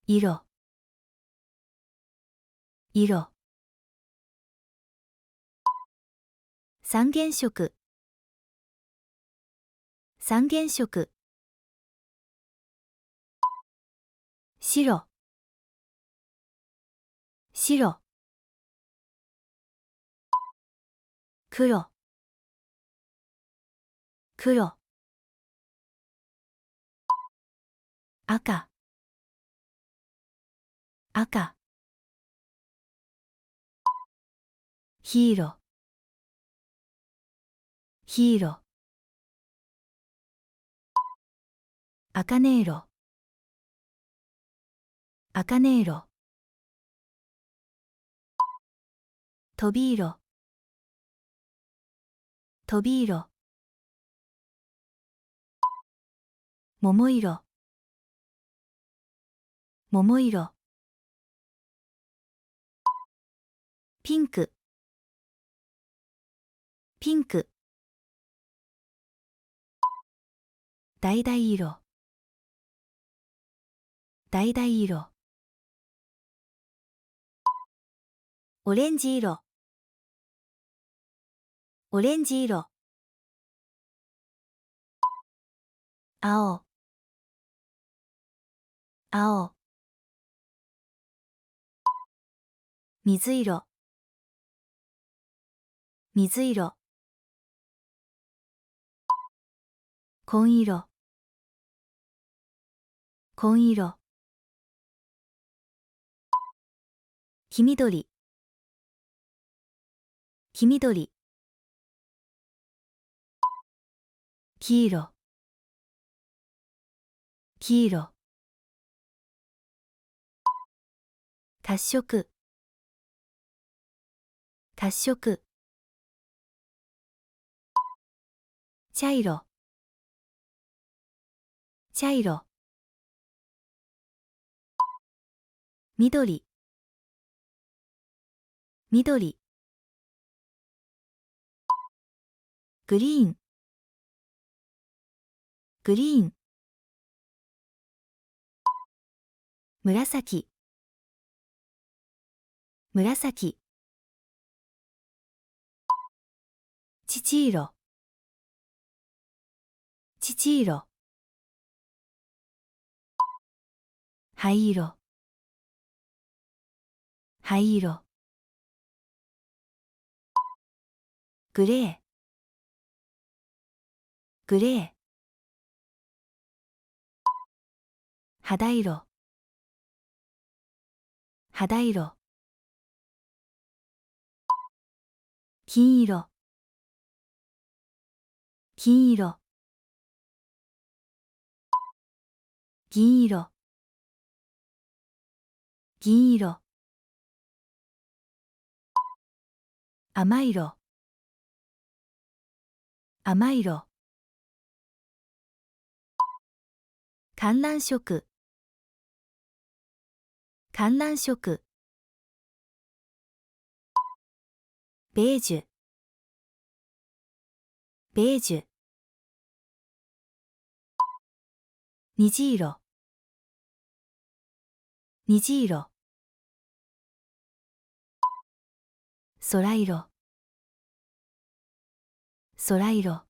色、色。三原色、三原色。白、白。黒、黒。赤、赤。黄色、黄色。茜色、茜色。飛び色、飛び色。桃色、桃色。ピンク、ピンク。橙色、橙色。オレンジ色、オレンジ色。青、青。水色、水色。紺色、紺色。黄緑、黄緑。黄色、黄色。褐色、褐色。茶色、茶色。緑、緑。グリーン、グリーン。紫、紫。乳色、乳色。灰色、灰色。グレー、グレー。肌色、肌色。金色、金色。銀色、銀色。甘色、甘色。観覧色、観覧色。ベージュ、ベージュ。虹色、虹色。空色、空色。